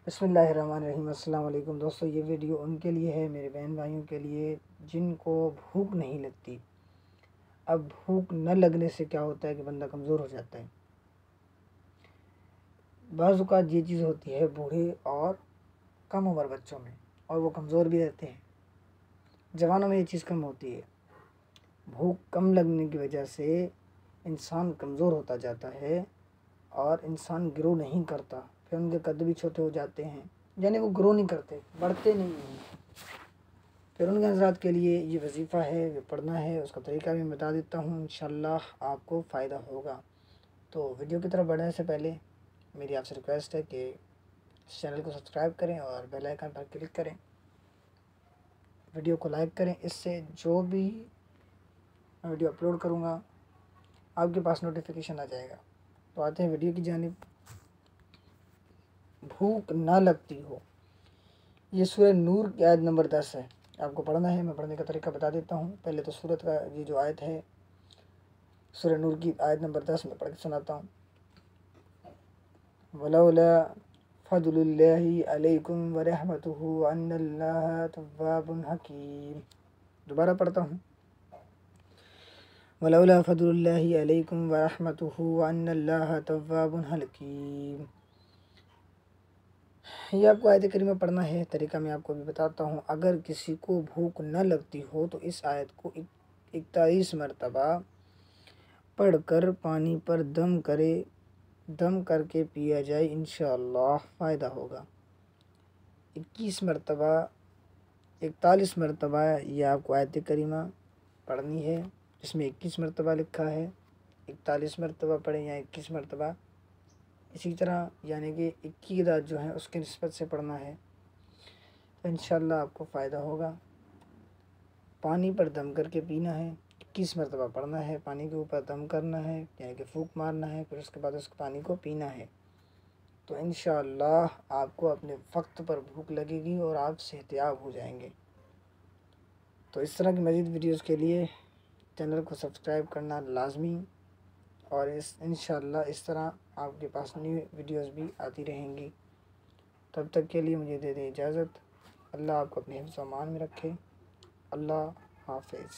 بسم اللہ الرحمن الرحیم۔ السلام علیکم دوستو، یہ ویڈیو ان کے لیے ہے، میرے بہن بھائیوں کے لیے جن کو بھوک نہیں لگتی۔ اب بھوک نہ لگنے سے کیا ہوتا ہے کہ بندہ کمزور ہو جاتا ہے۔ بعض اوقات یہ چیز ہوتی ہے بوڑھے اور کم عمر بچوں میں، اور وہ کمزور بھی رہتے ہیں۔ جوانوں میں یہ چیز کم ہوتی ہے۔ بھوک کم لگنے کی وجہ سے انسان کمزور ہوتا جاتا ہے اور انسان گرو نہیں کرتا، پھر ان کے قد بھی چھوٹے ہو جاتے ہیں، یعنی وہ گرو نہیں کرتے، بڑھتے نہیں ہیں۔ پھر ان کے حضرات کے لیے یہ وظیفہ ہے، یہ پڑھنا ہے، اس کا طریقہ بھی بتا دیتا ہوں، انشاءاللہ آپ کو فائدہ ہوگا۔ تو ویڈیو کی طرف بڑھنے سے پہلے میری آپ سے ریکویسٹ ہے کہ اس چینل کو سبسکرائب کریں اور بیل آئیکن پر کلک کریں، ویڈیو کو لائک کریں، اس سے جو بھی میں ویڈیو اپلوڈ کروں گا آپ کے پاس نوٹیفیکیشن آ جائے گا۔ تو آتے ہیں ویڈیو کی جانب۔ بھوک نہ لگتی ہو، یہ سورہ نور کی آیت نمبر 10 ہے، آپ کو پڑھنا ہے۔ میں پڑھنے کا طریقہ بتا دیتا ہوں۔ پہلے تو سورت کا یہ جو آیت ہے سورہ نور کی آیت نمبر 10 میں پڑھ کے سناتا ہوں۔ وَلَوْلَا فَضْلُ اللَّهِ عَلَيْكُمْ وَرَحْمَتُهُ وَأَنَّ اللَّهَ تَوَّابٌ حَكِيمٌ۔ دوبارہ پڑھتا ہوں۔ وَلَوْلَا فَضْلُ اللَّهِ عَلَيْكُمْ وَرَحْمَتُهُ وَأَنَّ اللَّهَ تَوَّابٌ حَكِيمٌ۔ یہ آپ کو آیت کریمہ پڑھنا ہے، طریقہ میں آپ کو بھی بتاتا ہوں۔ اگر کسی کو بھوک نہ لگتی ہو تو اس آیت کو 41 مرتبہ پڑھ کر پانی پر دم کر کے پیا جائے، انشاءاللہ فائدہ ہوگا۔ 41 مرتبہ یہ آپ کو آیت کریمہ پڑھنی ہے، اس میں 21 مرتبہ لکھا ہے، 41 مرتبہ پڑھیں یا 21 مرتبہ، اسی طرح یعنی کہ 21 عدد جو ہیں اس کے نسبت سے پڑھنا ہے، تو انشاءاللہ آپ کو فائدہ ہوگا۔ پانی پر دم کر کے پینا ہے، 21 مرتبہ پڑھنا ہے، پانی کے اوپر دم کرنا ہے یعنی کہ پھونک مارنا ہے، پھر اس کے بعد اس پانی کو پینا ہے، تو انشاءاللہ آپ کو اپنے وقت پر بھوک لگے گی اور آپ صحتیاب ہو جائیں گے۔ تو اس طرح کی مزید ویڈیوز کے لیے چینل کو سبسکرائب کرنا لازمی، اور انشاءاللہ اس طرح آپ کے پاس نیو ویڈیوز بھی آتی رہیں گی۔ تب تک کے لیے مجھے دے دیں اجازت۔ اللہ آپ کو اپنے حفظ و امان میں رکھے۔ اللہ حافظ۔